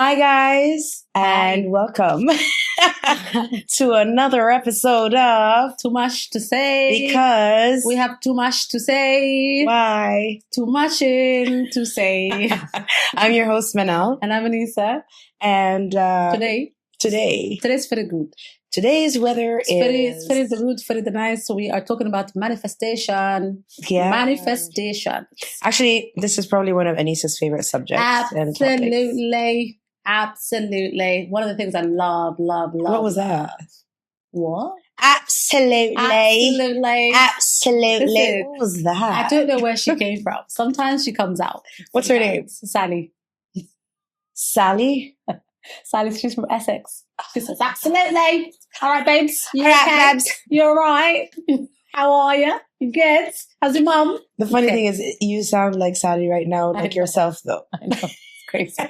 Hi, guys, and welcome to another episode of Too much to say. Because we have too much to say. Why? Too much to say. I'm your host, Manal. And I'm Anisa. And today's very good. Today's weather it's very good, very nice. So we are talking about manifestation. Yeah. Manifestation. Actually, this is probably one of Anisa's favorite subjects. Absolutely. Absolutely. One of the things I love. What was that? What? Absolutely. Listen, what was that? I don't know where she came from. Sometimes she comes out. What's her name? Sally. Sally? Sally, she's from Essex. She says, absolutely. All right, babes. You okay? Babes. You all right? How are you? You good? How's your mum? The funny thing is, you sound like Sally right now, like yourself, though. I know. It's crazy.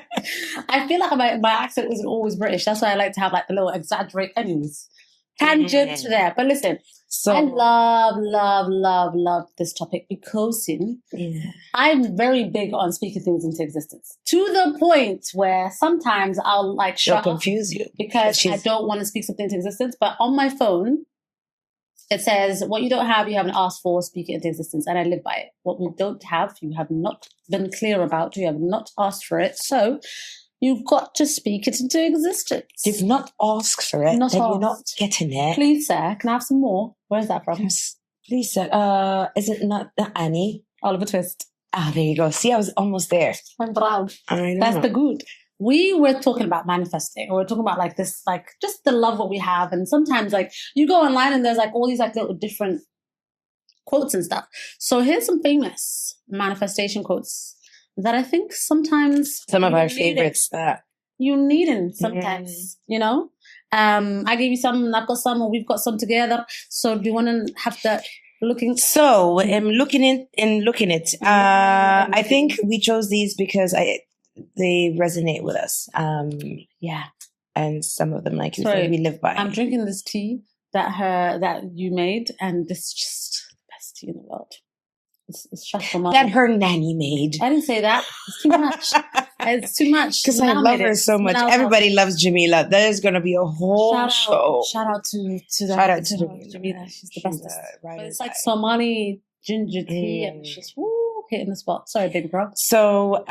I feel like my accent isn't always British. That's why I like to have like the little exaggerate ends. Tangent there. But listen, so I love this topic because I'm very big on speaking things into existence to the point where sometimes I'll like she'll confuse you because I don't want to speak something into existence. But on my phone, it says, what you don't have, you haven't asked for, speak it into existence. And I live by it. What we don't have, you have not been clear about, you have not asked for it. So you've got to speak it into existence. You've not asked for it, then you're not getting it. Please, sir, can I have some more? Where's that from? Yes. Please, sir. Is it not Annie? Oliver Twist. Ah, there you go. See, I was almost there. I'm proud. I know. That's the good. We were talking about manifesting, or we're talking about like this, like just the love what we have. And sometimes like you go online and there's like all these like little different quotes and stuff. So here's some famous manifestation quotes that I think sometimes some of our favorites that you need them sometimes, you know. I gave you some, and I've got some, or we've got some together. So do you want to have that looking? So looking it. I think we chose these because they resonate with us. Yeah. And some of them, like you said, we live by. I'm drinking this tea that you made, and this is just the best tea in the world. It's just for that her nanny made. I didn't say that. It's too much. It's too much. Because I love her so much. Everybody loves Jamila. There's going to be a whole show. Shout out to Jamila. She's the best. But it's like Somali ginger tea, and she's hitting the spot. Sorry, baby girl. So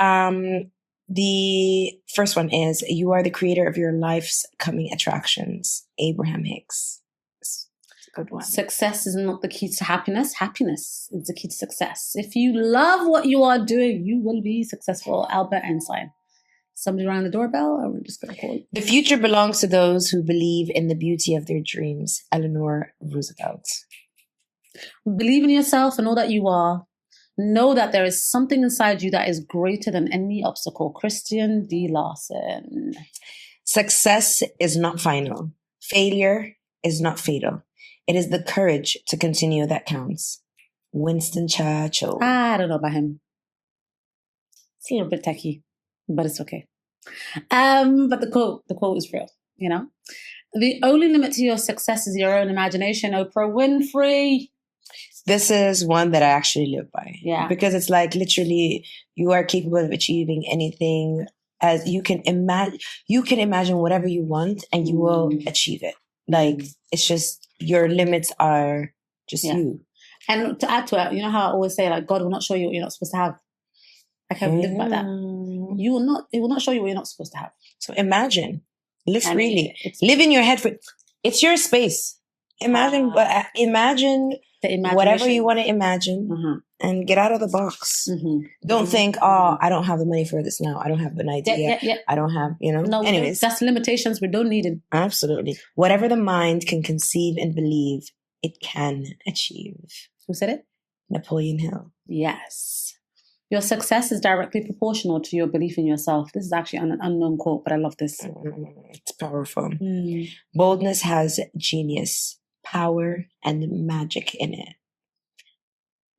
the first one is, you are the creator of your life's coming attractions. Abraham Hicks. Good one. Success is not the key to happiness. Happiness is the key to success. If you love what you are doing, you will be successful. Albert Einstein. Somebody rang the doorbell, or we're just going to call it. The future belongs to those who believe in the beauty of their dreams. Eleanor Roosevelt. Believe in yourself and all that you are. Know that there is something inside you that is greater than any obstacle. Christian D. Larson. Success is not final. Failure is not fatal. It is the courage to continue that counts. Winston Churchill. I don't know about him. It's a little bit techie, but it's okay. But the quote is real, you know? The only limit to your success is your own imagination. Oprah Winfrey. This is one that I actually live by. Yeah. Because it's like literally you are capable of achieving anything as you can imagine whatever you want and you will achieve it. Like, it's just, your limits are just you. And to add to it, you know how I always say, like, God will not show you what you're not supposed to have. I can live by that. It will not show you what you're not supposed to have. So imagine, live in your head it's your space. Imagine whatever you want to imagine and get out of the box. Don't think, I don't have the money for this now. I don't have an idea. I don't have, No, anyways. That's limitations. We don't need it. Absolutely. Whatever the mind can conceive and believe, it can achieve. Who said it? Napoleon Hill. Yes. Your success is directly proportional to your belief in yourself. This is actually an unknown quote, but I love this. It's powerful. Boldness has genius, power, and magic in it.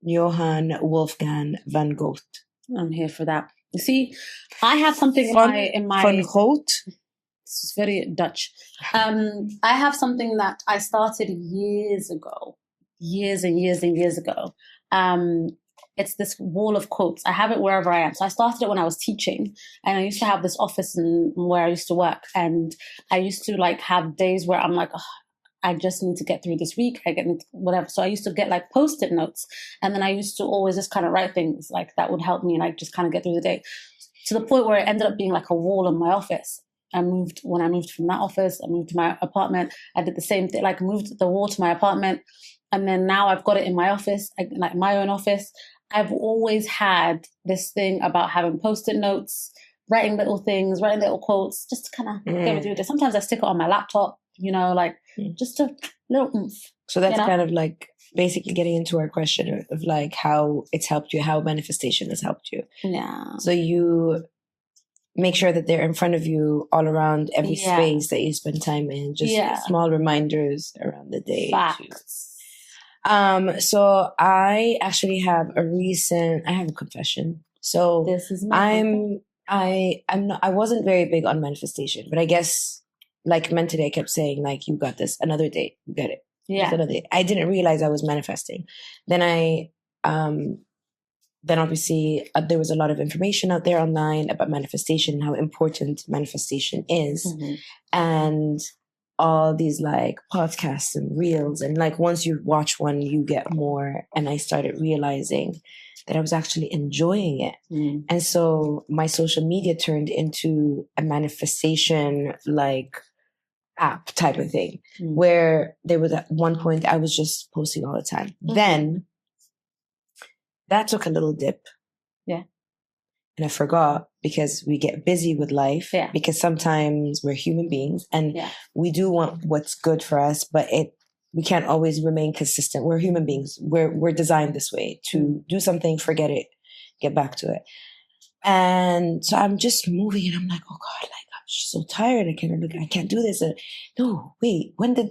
Johann Wolfgang van Gogh. I'm here for that. You see, I have something in my Van Gogh. This is very Dutch. I have something that I started years and years ago. it's this wall of quotes. I have it wherever I am. So I started it when I was teaching, and I used to have this office where I used to work, and I used to like have days where I'm like, oh, I just need to get through this week. I get whatever. So I used to get like Post-it notes, and then I used to always just kind of write things like that would help me like just kind of get through the day, to the point where it ended up being like a wall in my office. When I moved from that office, I moved to my apartment. I did the same thing, like moved the wall to my apartment. And then now I've got it in my office, like my own office. I've always had this thing about having Post-it notes, writing little things, writing little quotes, just to kind of get me through this. Sometimes I stick it on my laptop, like just a little oomph. So that's kind of like basically getting into our question of like how it's helped you, how manifestation has helped you. Yeah. So you make sure that they're in front of you all around every space that you spend time in, just small reminders around the day. Facts. So I actually have I have a confession. So this is I wasn't very big on manifestation, but I guess like mentally I kept saying like, you got this, another day, you get it. Yeah. Another day. I didn't realize I was manifesting. Then obviously there was a lot of information out there online about manifestation and how important manifestation is. Mm-hmm. And all these like podcasts and reels, and like once you watch one you get more, and I started realizing that I was actually enjoying it. And so my social media turned into a manifestation like app type of thing, where there was at one point I was just posting all the time. Then that took a little dip, and I forgot, because we get busy with life, because sometimes we're human beings and we do want what's good for us, but we can't always remain consistent. We're human beings. We're designed this way to do something, forget it, get back to it. And so I'm just moving, and I'm like, oh God, like I'm just so tired. I can't do this. No, wait, when did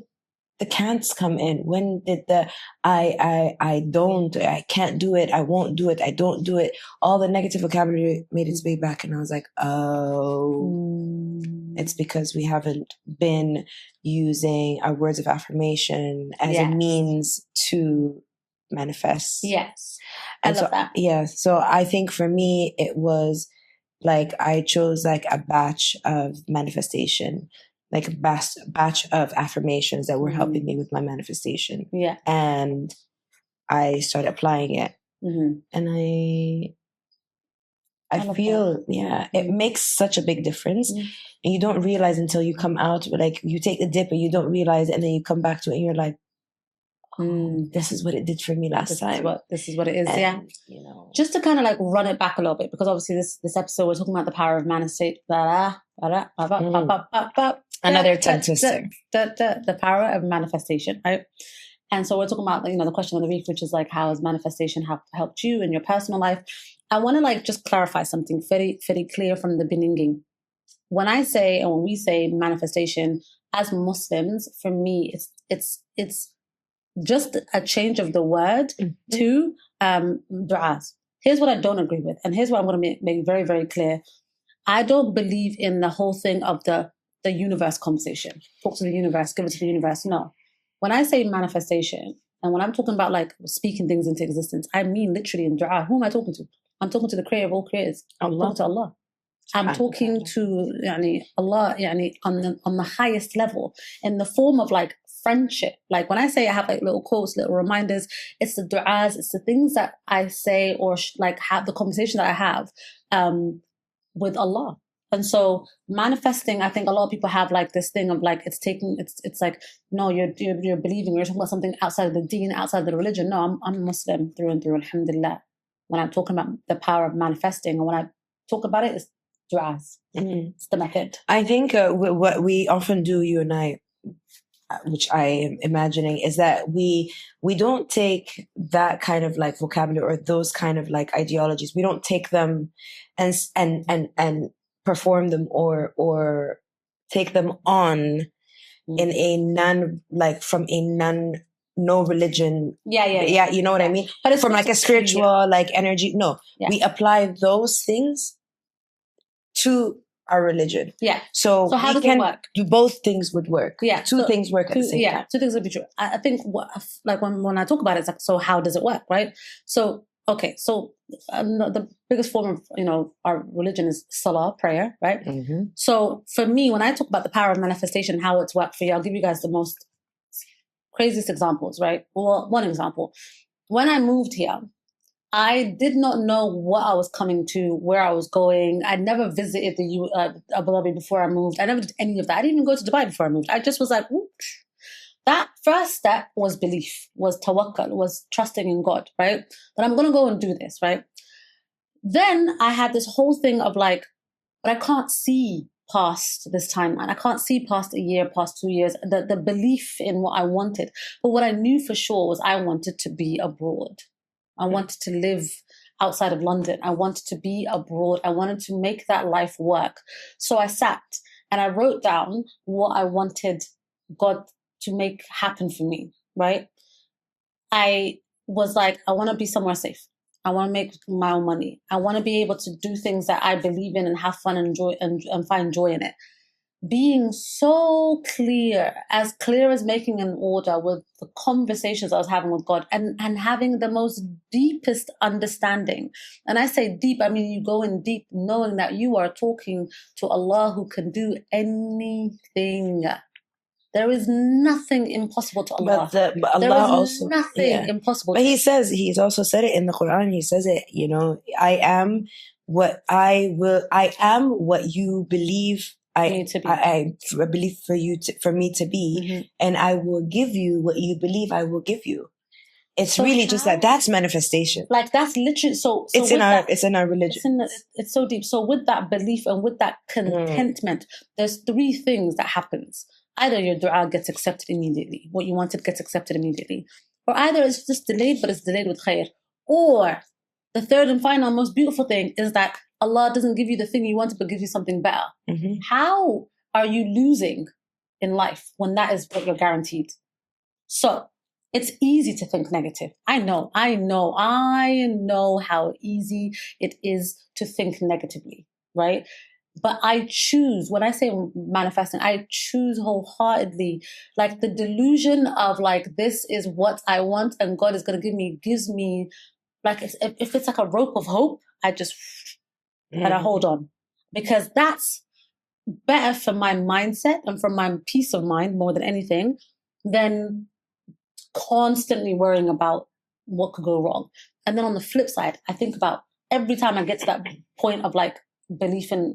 the can'ts come in? When did the I can't do it, I won't do it, I don't do it, all the negative vocabulary made its way back? And I was like, oh, it's because we haven't been using our words of affirmation as a means to manifest. Yes. I love that. Yeah. So I think for me, it was like, I chose like a batch of manifestation, like a batch of affirmations that were helping me with my manifestation. Yeah. And I started applying it. And I feel, it makes such a big difference. And you don't realize until you come out, but like you take the dip and you don't realize it, and then you come back to it and you're like, this is what it did for me last time. This is what it is. And, just to kind of like run it back a little bit, because obviously this episode we're talking about the power of manifestation. Another tongue twister. The power of manifestation, right? And so we're talking about the question of the week, which is like, how has manifestation helped you in your personal life? I want to like just clarify something very, very clear from the beginning. When I say, and when we say manifestation as Muslims, for me, it's just a change of the word to du'as. Here's what I don't agree with, and here's what I'm going to make very, very clear. I don't believe in the whole thing of the universe conversation. Talk to the universe, give it to the universe. No. When I say manifestation, and when I'm talking about like speaking things into existence, I mean literally in dua. Who am I talking to? I'm talking to the creator of all creators. I'm talking to Allah. I'm talking to Allah on the highest level, in the form of like friendship. Like when I say I have like little quotes, little reminders, it's the du'as, it's the things that I say, or like have the conversation that I have with Allah. And so manifesting, I think a lot of people have like this thing of like, it's like, no, you're believing, you're talking about something outside of the deen, outside of the religion. No, I'm Muslim through and through, alhamdulillah. When I'm talking about the power of manifesting, and when I talk about it, it's du'as. It's the method. I think what we often do, you and I, which I am imagining, is that we don't take that kind of like vocabulary or those kind of like ideologies. We don't take them and perform them or take them on in a no religion. Yeah. You know what I mean? But it's from like a spiritual like energy. No, we apply those things to our religion. Yeah. So how does it work? Both things would work. Yeah. Two things work at the same time. Two things would be true. I think like when I talk about it, it's like, so how does it work, right? So okay, so the biggest form of, our religion is salah, prayer, right? Mm-hmm. So for me, when I talk about the power of manifestation, how it's worked for you, I'll give you guys the most craziest examples, right? Well, one example. When I moved here, I did not know what I was coming to, where I was going. I never visited Abu Dhabi before I moved. I never did any of that. I didn't even go to Dubai before I moved. I just was like, whoosh. That first step was belief, was tawakkul, was trusting in God, right? That I'm going to go and do this, right? Then I had this whole thing of like, but I can't see past this timeline. I can't see past a year, past 2 years, the belief in what I wanted. But what I knew for sure was I wanted to be abroad. I wanted to live outside of London. I wanted to be abroad. I wanted to make that life work. So I sat and I wrote down what I wanted God to make happen for me, right? I was like, I want to be somewhere safe. I want to make my own money. I want to be able to do things that I believe in and have fun and enjoy and find joy in it. Being so clear as making an order with the conversations I was having with God and having the most deepest understanding. And I say deep, I mean, you go in deep knowing that you are talking to Allah who can do anything. There is nothing impossible to Allah. But Allah there is also nothing impossible. But he's also said it in the Quran. He says it, I am what you believe I believe for me to be, and I will give you what you believe I will give you. It's really just that's manifestation. Like that's literally so it's in our religion. It's so deep. So with that belief and with that contentment, there's three things that happens. Either your dua gets accepted immediately, what you wanted gets accepted immediately, or either it's just delayed, but it's delayed with khair. Or the third and final, most beautiful thing is that Allah doesn't give you the thing you wanted, but gives you something better. How are you losing in life when that is what you're guaranteed? So it's easy to think negative. I know how easy it is to think negatively, right? But I choose, when I say manifesting, I choose wholeheartedly, like the delusion of like, this is what I want and God is going to give me, gives me, like, if it's like a rope of hope, I just, and I hold on. Because that's better for my mindset and for my peace of mind more than anything than constantly worrying about what could go wrong. And then on the flip side, I think about every time I get to that point of like belief and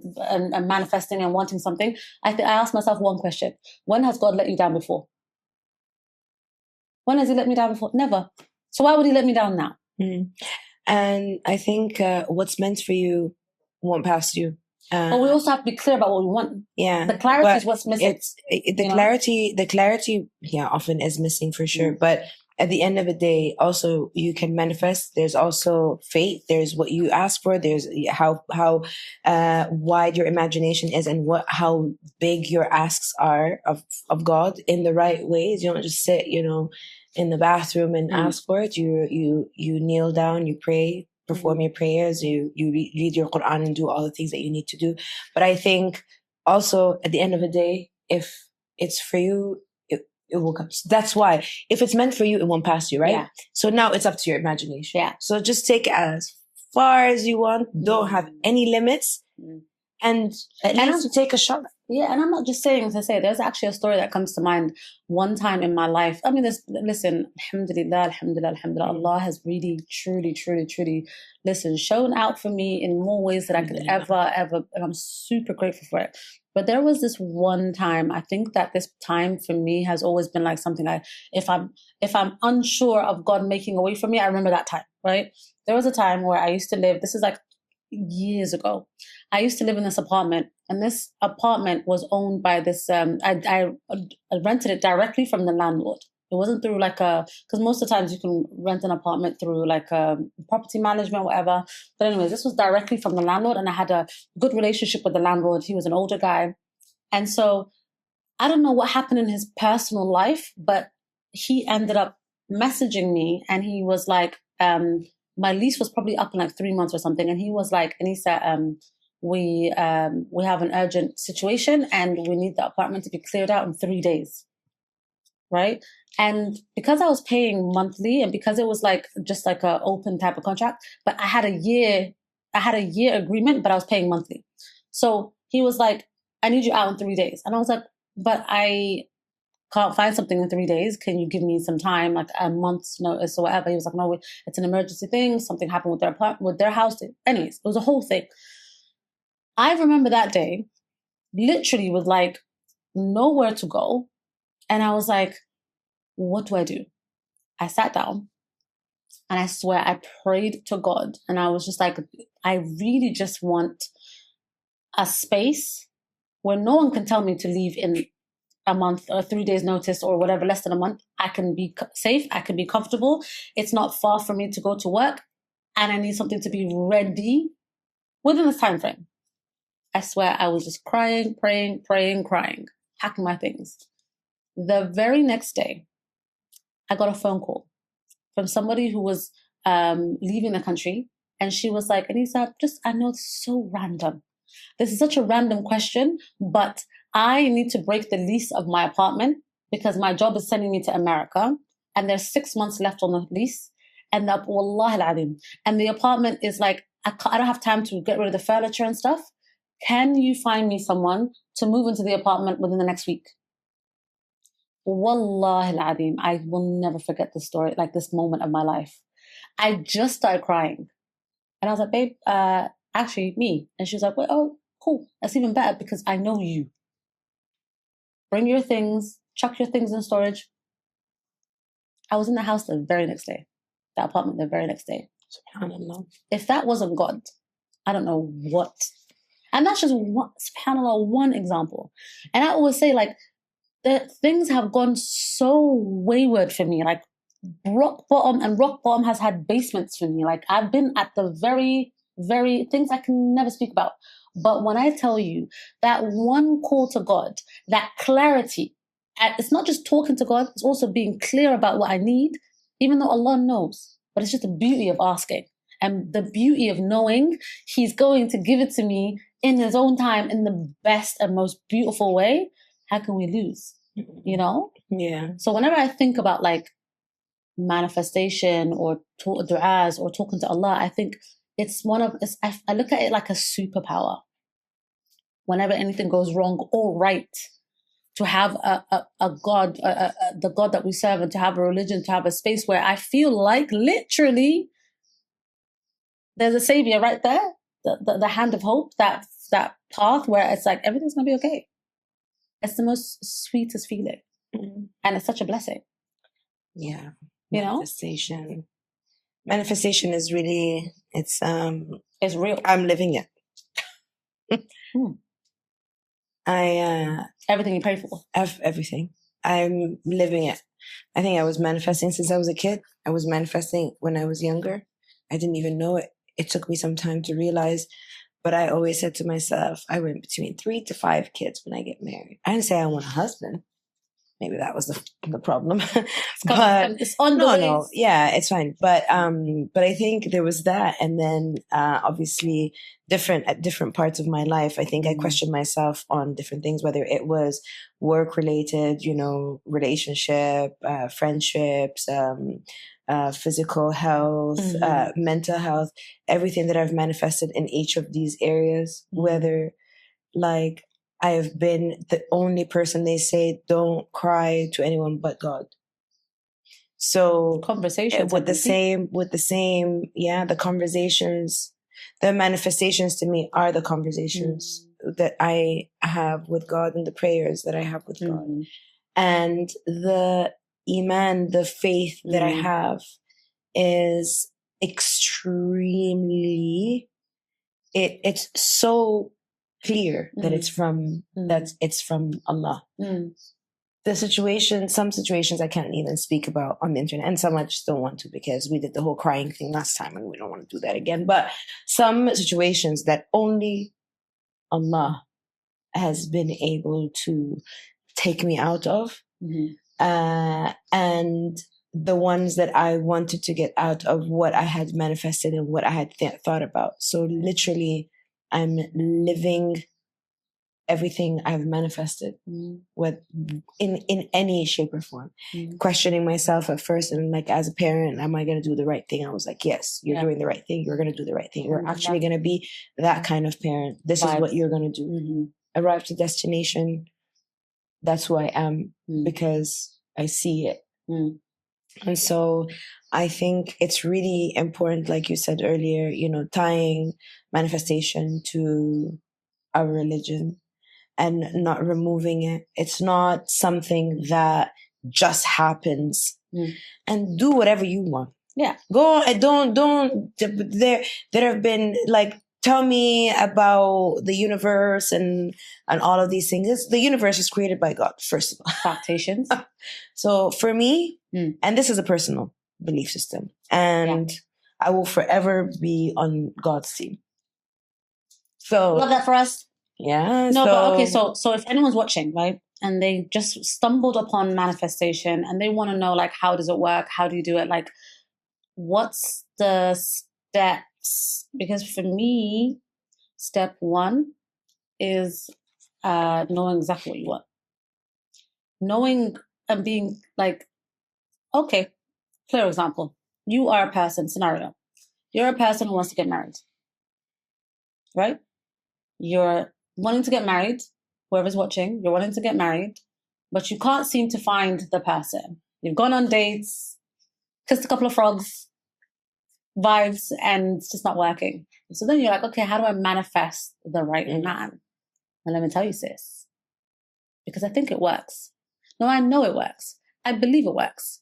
manifesting and wanting something, I ask myself one question: when has God let you down before? When has He let me down before? Never. So why would He let me down now? And I think what's meant for you won't pass you. But we also have to be clear about what we want. Yeah, the clarity is what's missing. The clarity, often is missing for sure. But at the end of the day, also you can manifest. There's also fate. There's what you ask for. There's how wide your imagination is, and how big your asks are of God in the right ways. You don't just sit, in the bathroom and ask for it. You kneel down, you pray, perform your prayers, you read your Quran and do all the things that you need to do. But I think also at the end of the day, if it's for you, it will come. That's why if it's meant for you, it won't pass you, right? Yeah. So now it's up to your imagination. Yeah. So just take it as far as you want. Don't have any limits. And at least to take a shot. Yeah, and I'm not just saying to say, there's actually a story that comes to mind one time in my life. I mean, listen, alhamdulillah, Allah has really, truly, truly, truly, shown out for me in more ways than I could ever, and I'm super grateful for it. But there was this one time, I think that this time for me has always been like something if I'm unsure of God making a way for me, I remember that time, right? There was a time where I used to live, this is like years ago. I used to live in this apartment, and this apartment was owned by this, I rented it directly from the landlord. It wasn't through because most of the times you can rent an apartment through property management, whatever. But anyways, this was directly from the landlord, and I had a good relationship with the landlord. He was an older guy. And so I don't know what happened in his personal life, but he ended up messaging me, and he was like, my lease was probably up in 3 months or something. And he was like, and he said, we have an urgent situation and we need the apartment to be cleared out in 3 days. right? And because I was paying monthly, and because it was like just like a open type of contract, but I had a year agreement, but I was paying monthly. So he was like, I need you out in 3 days. And I was like, but I can't find something in 3 days. Can you give me some time, like a month's notice or whatever? He was like, no, it's an emergency thing. Something happened with their house. Anyways, it was a whole thing. I remember that day, literally with like nowhere to go. And I was like, what do I do? I sat down and I swear I prayed to God. And I was just like, I really just want a space where no one can tell me to leave in a month or 3 days notice or whatever, less than a month. I can be safe. I can be comfortable. It's not far for me to go to work. And I need something to be ready within this time frame. I swear I was just crying, praying, crying, packing my things. The very next day, I got a phone call from somebody who was leaving the country. And she was like, Anisa, I know it's so random. This is such a random question, but I need to break the lease of my apartment because my job is sending me to America. And there's 6 months left on the lease. And wallah al-adim. And the apartment is like, I don't have time to get rid of the furniture and stuff. Can you find me someone to move into the apartment within the next week? Wallah al-adim, I will never forget this story, like this moment of my life. I just started crying. And I was like, babe, actually, me. And she was like, well, oh, cool. That's even better because I know you. Bring your things, chuck your things in storage. I was in the house the very next day, the apartment the very next day. SubhanAllah. If that wasn't God, I don't know what. And that's just one, SubhanAllah, one example. And I always say, like, things have gone so wayward for me, like rock bottom, and rock bottom has had basements for me. Like I've been at the very, very things I can never speak about. But when I tell you that one call to God, that clarity, and it's not just talking to God, it's also being clear about what I need, even though Allah knows. But it's just the beauty of asking and the beauty of knowing He's going to give it to me in His own time in the best and most beautiful way. How can we lose? You know? Yeah. So whenever I think about like manifestation or du'as or talking to Allah, I think it's I look at it like a superpower. Whenever anything goes wrong or right, to have a God, the God that we serve, and to have a religion, to have a space where I feel like literally there's a savior right there, the hand of hope, that path where it's like everything's gonna be okay. It's the most sweetest feeling. Mm-hmm. And it's such a blessing. Yeah. You Manifestation. Know? Manifestation is really, it's real. I'm living it. Everything you pray for. Everything. I'm living it. I think I was manifesting since I was a kid. I was manifesting when I was younger. I didn't even know it. It took me some time to realize. But I always said to myself, I want between 3 to 5 kids when I get married. I didn't say I want a husband. Maybe that was the problem. But it's on the way. No, yeah, it's fine. But I think there was that, and then obviously at different parts of my life, I think I questioned myself on different things, whether it was work related, relationship, friendships, physical health, mental health, everything that I've manifested in each of these areas, whether like I have been the only person they say don't cry to anyone but God. So conversation with the same, the conversations, the manifestations to me are the conversations that I have with God and the prayers that I have with God. And the iman, the faith that I have is extremely, it's so clear that it's from Allah. Some situations I can't even speak about on the internet, and some I just don't want to, because we did the whole crying thing last time and we don't want to do that again. But some situations that only Allah has been able to take me out of, and the ones that I wanted to get out of what I had manifested and what I had thought about. So literally, I'm living everything I've manifested with in any shape or form. Questioning myself at first, and like, as a parent, am I going to do the right thing? I was like, yes, you're doing the right thing. You're going to do the right thing. You're actually going to be that kind of parent. This is what you're going to do. Arrive to destination. That's who I am because I see it. And so I think it's really important, like you said earlier, you know, tying manifestation to our religion and not removing it. It's not something that just happens. And do whatever you want. Yeah. Go and don't there have been like, tell me about the universe and all of these things. The universe is created by God, first of all. Expectations. So for me, and this is a personal belief system, and I will forever be on God's team. So love that for us. Yeah. No, but okay, so if anyone's watching, right, and they just stumbled upon manifestation and they want to know, like, how does it work? How do you do it? Like, what's the steps? Because for me, step one is knowing exactly what you want. Knowing and being like, okay, clear example. You are a person, scenario. You're a person who wants to get married, right? You're wanting to get married, whoever's watching, you're wanting to get married, but you can't seem to find the person. You've gone on dates, kissed a couple of frogs, vibes, and it's just not working. So then you're like, okay, how do I manifest the right man? And let me tell you, sis, because I think it works. No, I know it works. I believe it works.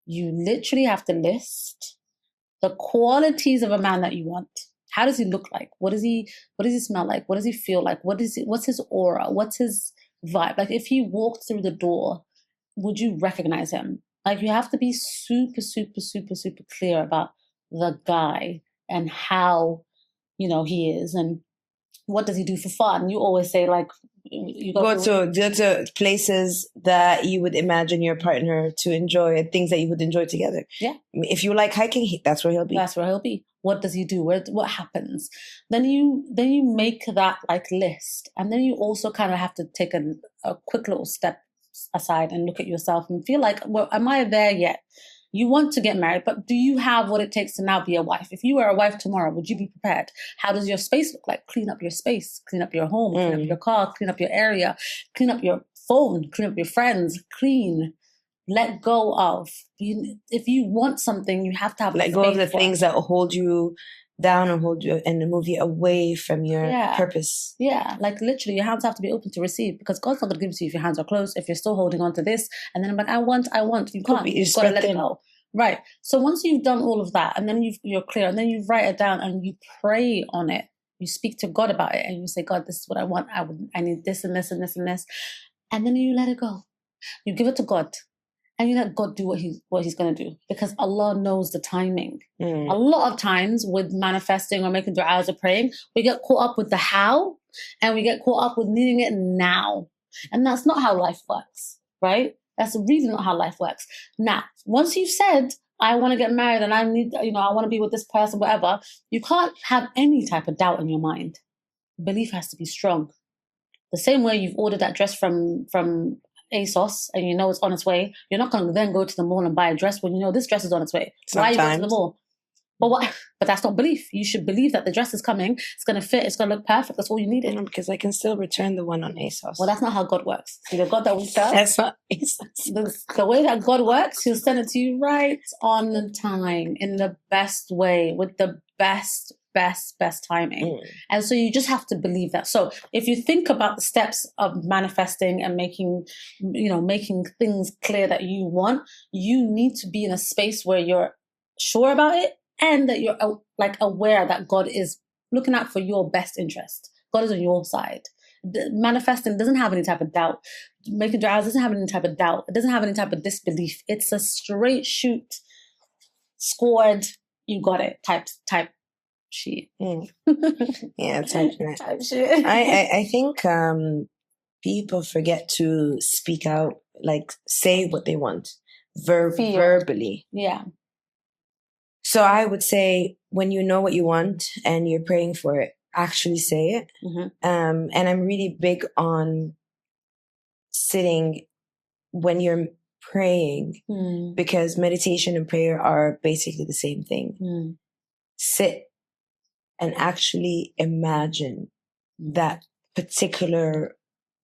You literally have to list the qualities of a man that you want. How does he look like? What does he smell like? What does he feel like? What's his aura? What's his vibe? Like, if he walked through the door, would you recognize him? Like, you have to be super, super, super, super clear about the guy and how, you know, he is and what does he do for fun. You always say, like, you go to places that you would imagine your partner to enjoy, things that you would enjoy together. Yeah. If you like hiking, that's where he'll be. That's where he'll be. What does he do? What happens? Then you make that like list, and then you also kind of have to take a quick little step aside and look at yourself and feel like, well, am I there yet? You want to get married, but do you have what it takes to now be a wife? If you were a wife tomorrow, would you be prepared? How does your space look like? Clean up your space, clean up your home, clean up your car, clean up your area, clean up your phone, clean up your friends, let go of. If you want something, you have to have let go of the things that hold you down and hold you and move you away from your purpose. Yeah, like literally your hands have to be open to receive, because God's not going to give it to you if your hands are closed, if you're still holding on to this. And then I'm like, I want. You can't. You've got to let it go. Right. So once you've done all of that and then you're clear and then you write it down and you pray on it, you speak to God about it and you say, God, this is what I want. I need this and this and this and this. And then you let it go. You give it to God. And you let God do what he's going to do, because Allah knows the timing. A lot of times with manifesting or making du'as or praying, we get caught up with the how and we get caught up with needing it now. And that's not how life works, right? That's really not how life works. Now, once you've said, I want to get married and I want to be with this person, whatever, you can't have any type of doubt in your mind. Belief has to be strong. The same way you've ordered that dress from ASOS and you know it's on its way, you're not going to then go to the mall and buy a dress when you know this dress is on its way. Sometimes. Why are you going to the mall? But that's not belief. You should believe that the dress is coming, it's going to fit, it's going to look perfect. That's all you needed. Because I can still return the one on ASOS. Well, that's not how God works. See, the God that we serve, that's not ASOS. The way that God works, he'll send it to you right on time, in the best way, with the best timing. And so you just have to believe that. So if you think about the steps of manifesting and making things clear that you want, you need to be in a space where you're sure about it and that you're aware that God is looking out for your best interest. God is on your side. Manifesting doesn't have any type of doubt. Making du'as doesn't have any type of doubt. It doesn't have any type of disbelief. It's a straight shoot, scored, you got it type sheet. Yeah, type shit. I think people forget to speak out, like say what they want verbally. Yeah. So I would say, when you know what you want and you're praying for it, actually say it. And I'm really big on sitting when you're praying, because meditation and prayer are basically the same thing. Sit and actually imagine that particular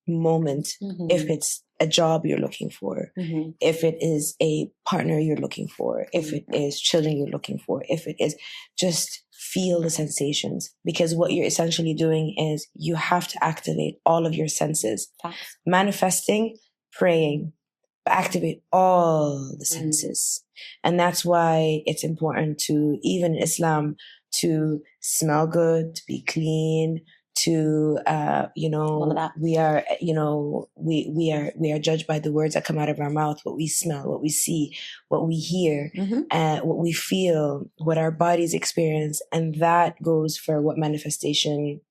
moment. If it's a job you're looking for, if it is a partner you're looking for, if it is children you're looking for, if it is, just feel the sensations, because what you're essentially doing is you have to activate all of your senses. Manifesting, praying, activate all the senses. And that's why it's important to, even in Islam, to smell good, to be clean, to we are judged by the words that come out of our mouth, what we smell, what we see, what we hear, what we feel, what our bodies experience. And that goes for what manifestation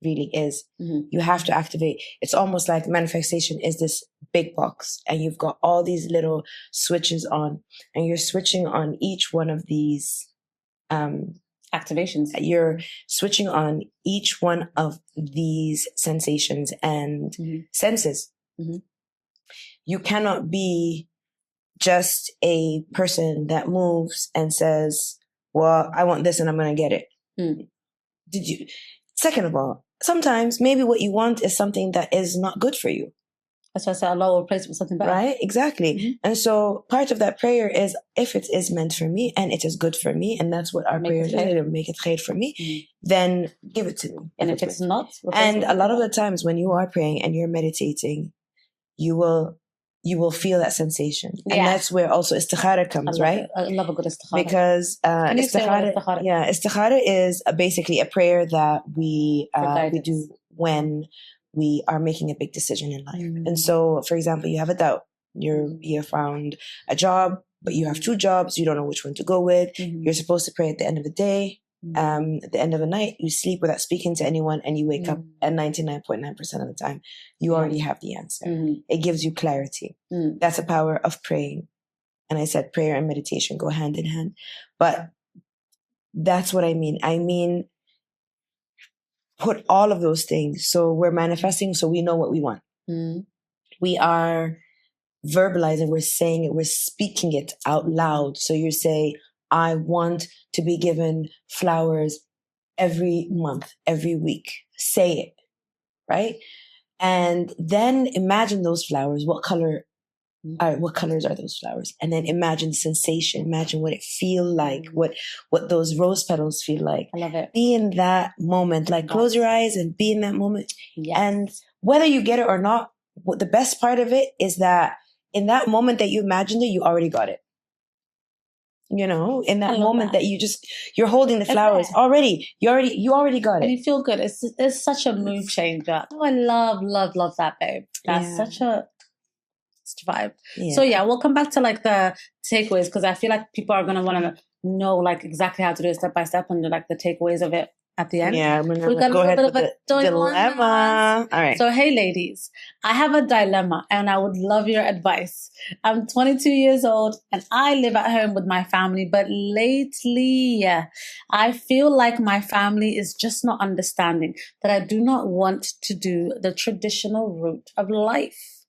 really is. You have to activate. It's almost like manifestation is this big box, and you've got all these little switches on, and you're switching on each one of these activations. You're switching on each one of these sensations and senses. You cannot be just a person that moves and says, well, I want this and I'm going to get it. Second of all, sometimes maybe what you want is something that is not good for you. That's why I said Allah will replace it with something better. Right? Exactly. And so part of that prayer is, if it is meant for me and it is good for me, and that's what our prayer is, it'll make it khair for me, then give it to me. And if it's not? And a lot of the times when you are praying and you're meditating, you will feel that sensation. And that's where also istikhara comes, right? I love a good istikhara. Because istikhara is basically a prayer that we do when we are making a big decision in life. And so, for example, you have a doubt. You have found a job, but you have two jobs. You don't know which one to go with. You're supposed to pray at the end of the day. At the end of the night, you sleep without speaking to anyone, and you wake up, and 99.9% of the time, you already have the answer. It gives you clarity. That's the power of praying. And I said prayer and meditation go hand in hand. But that's what I mean. I mean, put all of those things. So we're manifesting, so we know what we want. We are verbalizing, we're saying it, we're speaking it out loud. So you say, I want to be given flowers every month, every week. Say it, right? And then imagine those flowers. What colors are those flowers? And then imagine the sensation. Imagine what it feels like, what those rose petals feel like. I love it. Be in that moment. Like, close your eyes and be in that moment. Yes. And whether you get it or not, the best part of it is that in that moment that you imagined it, you already got it. You know, in that moment that you're holding the flowers already. You already got it. And you feel good. It's such a mood changer. Oh, I love that, babe. That's such a vibe. So we'll come back to like the takeaways, because I feel like people are gonna want to know like exactly how to do it step by step and like the takeaways of it at the end. Yeah, we've got a little bit of a dilemma. All right. So hey ladies, I have a dilemma and I would love your advice. I'm 22 years old and I live at home with my family, but lately I feel like my family is just not understanding that I do not want to do the traditional route of life.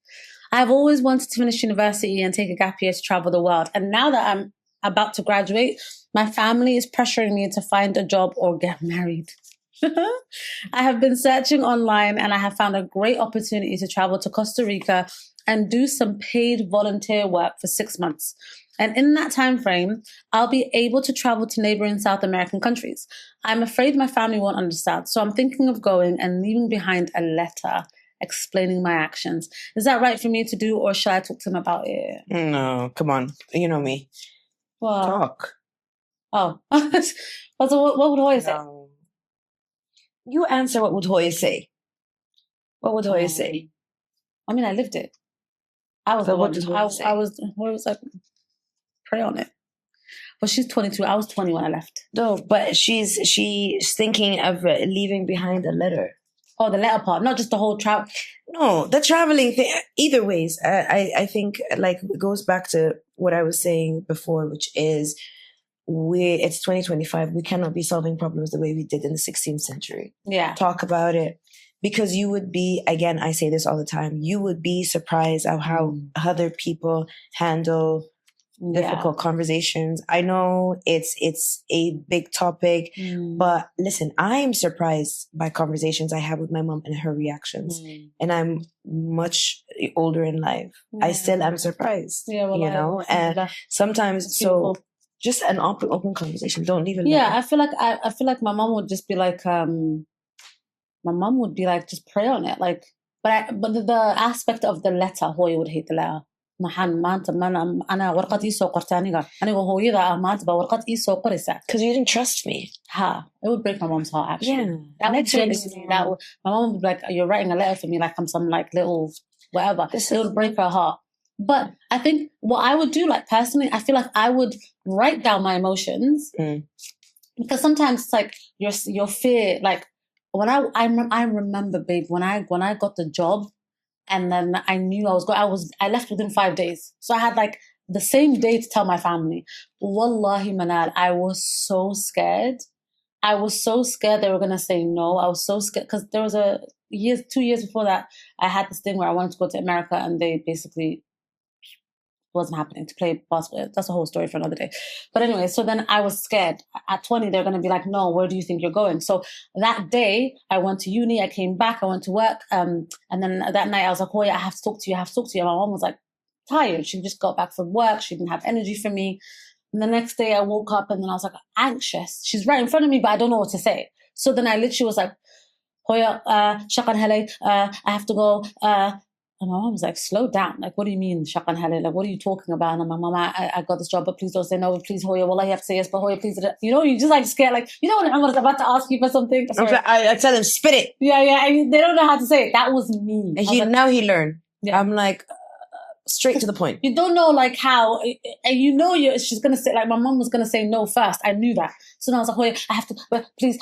I've always wanted to finish university and take a gap year to travel the world. And now that I'm about to graduate, my family is pressuring me to find a job or get married. I have been searching online and I have found a great opportunity to travel to Costa Rica and do some paid volunteer work for 6 months. And in that time frame, I'll be able to travel to neighboring South American countries. I'm afraid my family won't understand, so I'm thinking of going and leaving behind a letter explaining my actions. Is that right for me to do, or should I talk to them about it? No, come on. You know me. Well, talk. Oh. So what would Hoya say? You answer what would Hoya say. What would Hoya say? I mean, I lived it. I was like, pray on it. But she's 22. I was 20 when I left. No, but she's thinking of leaving behind a letter. Oh, the letter part, not just the whole travel. No, the traveling thing. Either ways, I think like it goes back to what I was saying before, which is it's 2025. We cannot be solving problems the way we did in the 16th century. Yeah. Talk about it. Because you would be, again, I say this all the time, you would be surprised at how other people handle difficult conversations. I know it's a big topic, but listen, I am surprised by conversations I have with my mom and her reactions. And I'm much older in life. I still am surprised, you know, and sometimes, so just an open conversation. Don't leave it. Yeah, I feel like my mom would just be like, my mom would be like, just pray on it. Like, but the aspect of the letter, هو would hate the letter. أنا ورقة إيسو قرتانيغا أنا وهويدا ما تبى ورقة إيسو قريسة. Because you didn't trust me. It would break my mom's heart, actually. Yeah. That would break me. My mom would be like, you're writing a letter for me like I'm some like little whatever. It would break her heart. But I think what I would do, like personally, I feel like I would write down my emotions because sometimes it's like your fear, like when I remember, babe, when I got the job. And then I knew I left within 5 days. So I had like the same day to tell my family. Wallahi Manal, I was so scared. I was so scared they were going to say no. I was so scared because there was 2 years before that, I had this thing where I wanted to go to America and they basically wasn't happening to play basketball. That's a whole story for another day. But anyway, so then I was scared. At 20, they're going to be like, no, where do you think you're going? So that day, I went to uni, I came back, I went to work. And then that night, I was like, oh yeah, I have to talk to you. And my mom was like, tired. She just got back from work. She didn't have energy for me. And the next day, I woke up and then I was like, anxious. She's right in front of me, but I don't know what to say. So then I literally was like, Hoya, shaqan halay, I have to go, and my mom was like, slow down. Like, what do you mean, shaqan halay? Like, what are you talking about? And my mom, I got this job, but please don't say no. Please, Hoya, well, I have to say yes, but Hoya, please. You know, you just like scared. Like, you know, when Umar is about to ask you for something. I tell him, spit it. Yeah. And they don't know how to say it. That was me. And now he learned. Yeah. I'm like, straight to the point. You don't know like how, and you know she's gonna say, like my mom was gonna say no first. I knew that. So then I was like, oh, I have to, but please.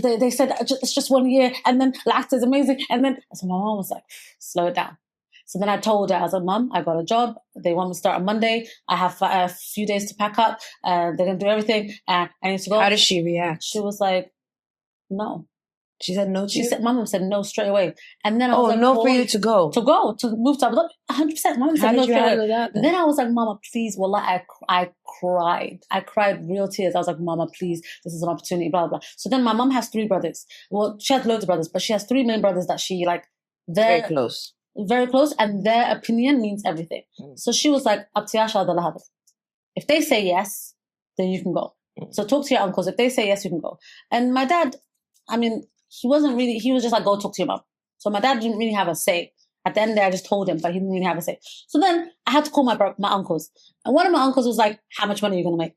They said it's just 1 year, and then laughter is amazing, and then so my mom was like, slow it down. So then I told her, I was like, Mom, I got a job. They want me to start on Monday. I have a few days to pack up. They're gonna do everything. I need to go. How did she react? She was like, no. She said no to you? My mom said no straight away. And then I was like, no, for you to go. To move to Abu Dhabi. 100%. Mom said no straight away. Then I was like, Mama, please. Wallah, I cried. I cried real tears. I was like, Mama, please. This is an opportunity, blah, blah. So then my mom has 3 brothers. Well, she has loads of brothers, but she has 3 main brothers that she like. Very close. Very close. And their opinion means everything. So she was like, if they say yes, then you can go. So talk to your uncles. If they say yes, you can go. And my dad, I mean, he was just like, go talk to your mom. So my dad didn't really have a say. At the end of the day, I just told him, but he didn't really have a say. So then I had to call my uncles. And one of my uncles was like, how much money are you going to make?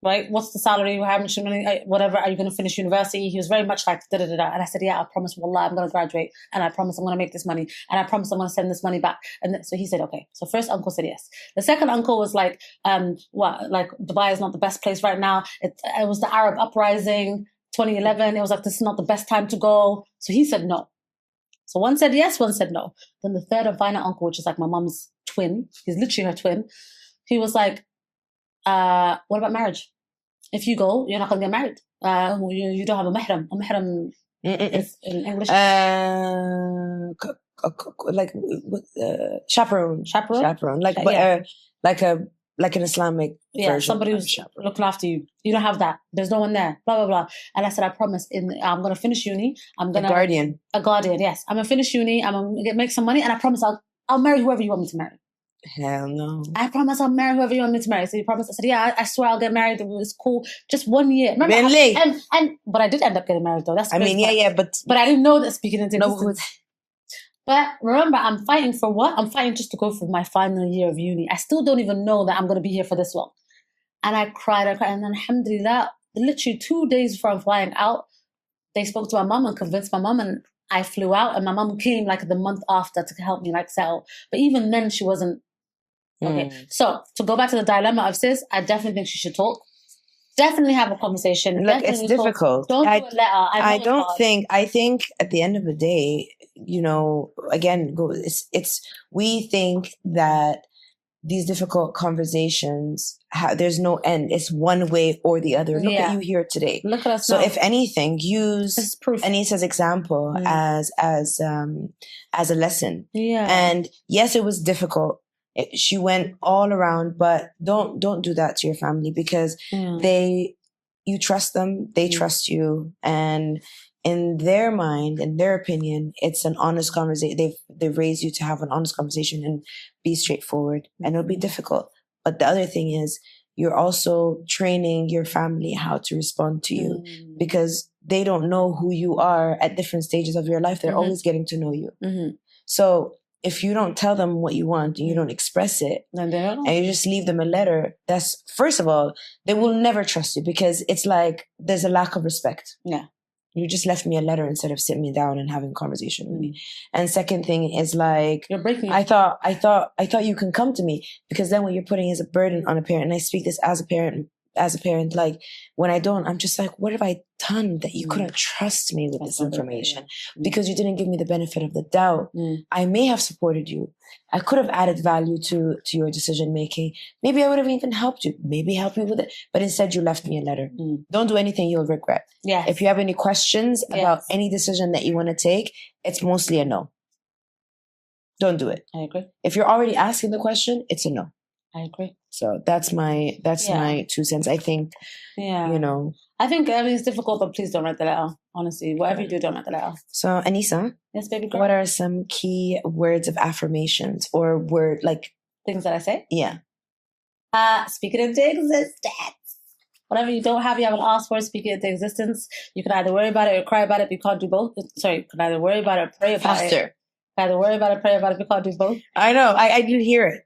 Right? What's the salary? How much money? Whatever. Are you going to finish university? He was very much like, da-da-da-da. And I said, yeah, I promise, wallah, I'm going to graduate. And I promise I'm going to make this money. And I promise I'm going to send this money back. And so he said, okay. So first uncle said yes. The second uncle was like, like Dubai is not the best place right now. It was the Arab uprising. 2011, it was like, this is not the best time to go. So he said no. So one said yes, one said no. Then the third and final uncle, which is like my mom's twin, he's literally her twin, he was like, what about marriage? If you go, you're not going to get married. You don't have a mahram. A mahram is in English. Chaperone. Like an Islamic version. Somebody who's looking after you. You don't have that. There's no one there. Blah, blah, blah. And I said, I promise, I'm going to finish uni. A guardian, yes. I'm going to finish uni. I'm going to make some money. And I promise I'll marry whoever you want me to marry. Hell no. I promise I'll marry whoever you want me to marry. So you promised. I said, yeah, I swear I'll get married. It was cool. Just 1 year. Remember? But I did end up getting married though. That's the but I didn't know that speaking into existence. But remember, I'm fighting for what? I'm fighting just to go for my final year of uni. I still don't even know that I'm going to be here for this long. And I cried. And then, alhamdulillah, literally 2 days before I'm flying out, they spoke to my mom and convinced my mom. And I flew out. And my mom came like the month after to help me like settle. But even then, she wasn't. Okay. So to go back to the dilemma of sis, I definitely think she should talk. Definitely have a conversation. Look, it's difficult. Don't do a letter. I think at the end of the day, you know, again, we think that these difficult conversations, there's no end. It's one way or the other. Look at you here today. Look at us So now. if anything, use Anisa's example as a lesson. Yeah. And yes, it was difficult. She went all around, but don't do that to your family, because you trust them, they trust you, and in their mind, in their opinion, it's an honest conversation. They've raised you to have an honest conversation and be straightforward, and it'll be difficult. But the other thing is, you're also training your family how to respond to you, because they don't know who you are at different stages of your life. They're always getting to know you. So if you don't tell them what you want and you don't express it, and you just leave them a letter, that's, first of all, they will never trust you, because it's like there's a lack of respect. Yeah. You just left me a letter instead of sitting me down and having a conversation with me. And second thing is, like, you're breaking. I thought you can come to me, because then what you're putting is a burden on a parent. And I speak this as a parent. Like, when I don't, I'm just like, what have I done that you couldn't trust me with this information? Because you didn't give me the benefit of the doubt. I may have supported you. I could have added value to your decision making. Maybe I would have even helped you. Maybe help you with it. But instead, you left me a letter. Don't do anything you'll regret. Yeah. If you have any questions about any decision that you want to take, it's mostly a no. Don't do it. I agree. If you're already asking the question, it's a no. I agree. So that's my 2 cents. I think, I think, it's difficult, but please don't write the letter. Honestly, whatever you do, don't write the letter. So, Anisa. Yes, baby girl. What are some key words of affirmations or things that I say? Yeah. Speak it into existence. Whatever you don't have, you haven't asked for, speak it into existence. You can either worry about it or cry about it, but you can't do both. Sorry, you can either worry about it or pray about it. Faster. Either worry about it, pray about it, but you can't do both. I know. I didn't hear it.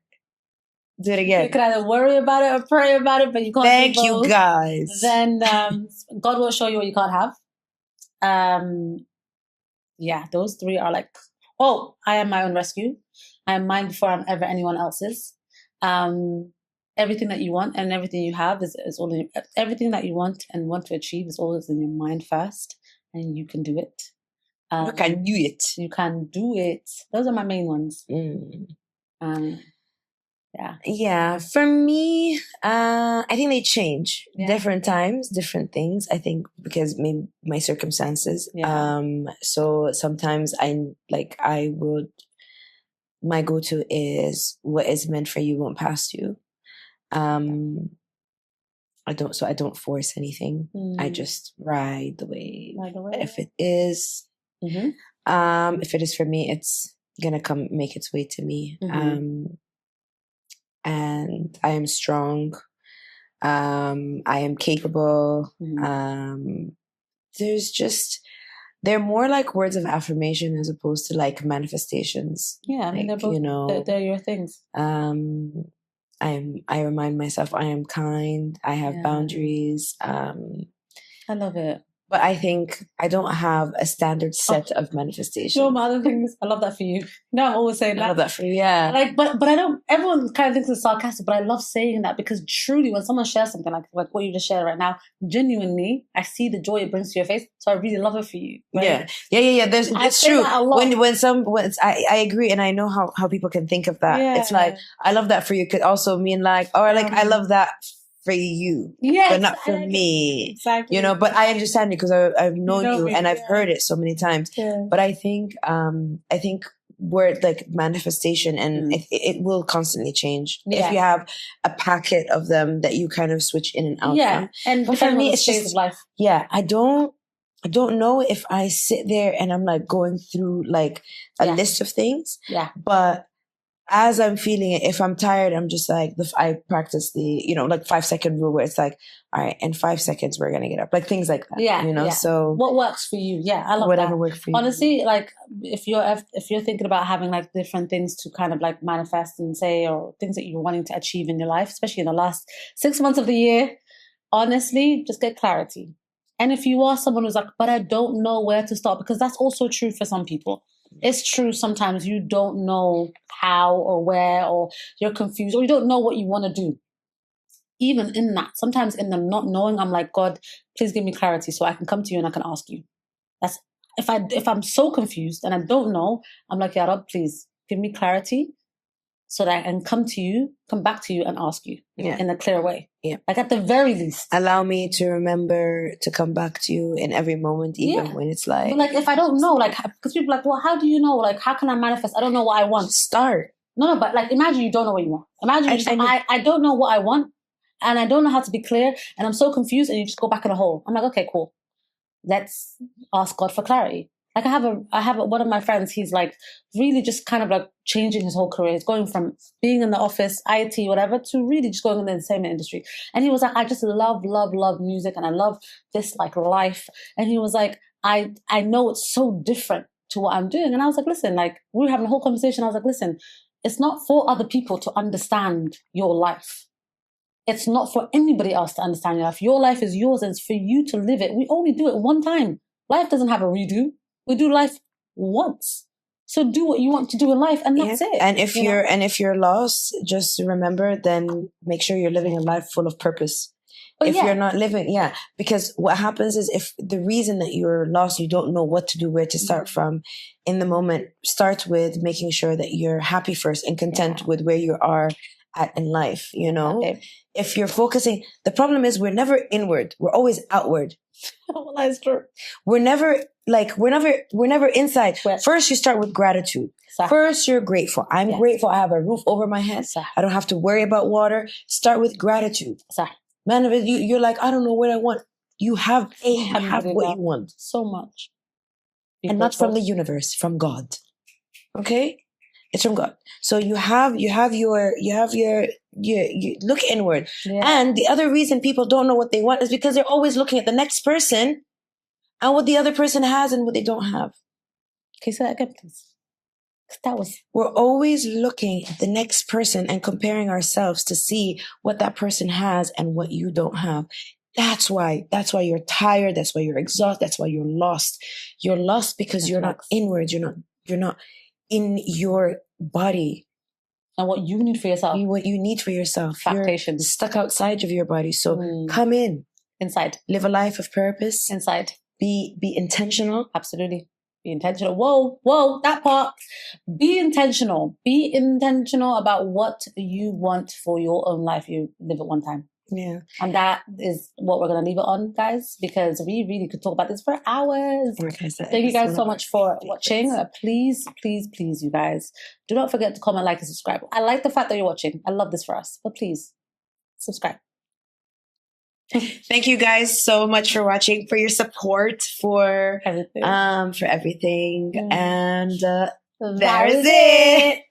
Do it again. You can either worry about it or pray about it, but you can't do both. Thank you, guys. Then God will show you what you can't have. Those three are like, I am my own rescue. I am mine before I'm ever anyone else's. Everything that you want and everything you have is all in, everything that you want and want to achieve is always in your mind first, and you can do it. You can do it. You can do it. Those are my main ones. Yeah. For me, I think they change different times, different things. I think because maybe my circumstances. So sometimes my go-to is what is meant for you won't pass you. I don't force anything. I just ride the wave. If it is, if it is for me, it's gonna make its way to me. And I am strong. I am capable. They're more like words of affirmation as opposed to like manifestations. Yeah, I mean, they're both, they're your things. I remind myself I am kind. I have boundaries. I love it. But I think I don't have a standard set of manifestations. You know, my other things, I love that for you. I'm always saying that. I love that for you, yeah. But I don't, everyone kind of thinks it's sarcastic, but I love saying that because truly when someone shares something like what you just shared right now, genuinely, I see the joy it brings to your face. So I really love it for you. Right? Yeah. It's true. I agree. And I know how people can think of that. Yeah. It's like, I love that for you could also mean like, I love that for you, but not for me. Exactly. But I understand it because I've known you and I've heard it so many times. Yeah. But I think word like manifestation and it will constantly change if you have a packet of them that you kind of switch in and out. Yeah, and but for me, it's just life. Yeah, I don't know if I sit there and I'm like going through like a list of things. Yeah, but as I'm feeling it, if I'm tired, I'm just like, I practice the, 5-second rule where it's like, all right, in 5 seconds, we're going to get up. Like things like that. Yeah. So what works for you? Yeah. I love whatever that. works for you. Honestly, like if you're thinking about having like different things to kind of like manifest and say, or things that you're wanting to achieve in your life, especially in the last 6 months of the year, honestly, just get clarity. And if you are someone who's like, but I don't know where to start, because that's also true for some people. It's true sometimes you don't know how or where, or you're confused, or you don't know what you want to do. Even in that, sometimes in the not knowing, I'm like, God, please give me clarity so I can come to you and I can ask you. That's if I'm so confused and I don't know, I'm like, Ya Rab, please give me clarity so that I can come back to you and ask you in a clear way. Yeah. Like at the very least. Allow me to remember to come back to you in every moment, even when it's like... But like, if I don't know, like, because people are like, well, how do you know? Like, how can I manifest? I don't know what I want. Start. No, but like, imagine you don't know what you want. Imagine I don't know what I want, and I don't know how to be clear, and I'm so confused, and you just go back in a hole. I'm like, okay, cool. Let's ask God for clarity. Like I have one of my friends, he's like really just kind of like changing his whole career. He's going from being in the office, IT, whatever, to really just going in the entertainment industry. And he was like, I just love music, and I love this like life. And he was like, I know it's so different to what I'm doing. And I was like, listen, like we were having a whole conversation. I was like, listen, it's not for other people to understand your life. It's not for anybody else to understand your life. Your life is yours, and it's for you to live it. We only do it one time. Life doesn't have a redo. We do life once. So do what you want to do in life, and that's it. And if you're lost, just remember, then make sure you're living a life full of purpose. If you're not living, because what happens is, if the reason that you're lost, you don't know what to do, where to start from in the moment, start with making sure that you're happy first and content with where you are at in life, you know? Okay. If you're focusing, the problem is we're never inward. We're always outward. Oh, that's true. We're never inside. First, you start with gratitude. First, you're grateful. I'm grateful. I have a roof over my head. I don't have to worry about water. Start with gratitude. Man, you're like, I don't know what I want. You have what you want. So much. And not from the universe, from God. Okay? It's from God. So you look inward. Yeah. And the other reason people don't know what they want is because they're always looking at the next person and what the other person has and what they don't have. Okay, so that again, please. We're always looking at the next person and comparing ourselves to see what that person has and what you don't have. That's why you're tired. That's why you're exhausted. That's why you're lost. You're lost because you're not inward. You're not in your body. And what you need for yourself. What you need for yourself. Factation. You're stuck outside of your body. So come in. Inside. Live a life of purpose. Inside. Be intentional. Absolutely. Be intentional. Whoa, that part. Be intentional. Be intentional about what you want for your own life. You live it one time. Yeah. And that is what we're going to leave it on, guys, because we really could talk about this for hours. Like I said, thank you guys so much for watching. Please, you guys, do not forget to comment, like, and subscribe. I like the fact that you're watching. I love this for us. But please, subscribe. Thank you guys so much for watching, for your support, for everything. And there's it.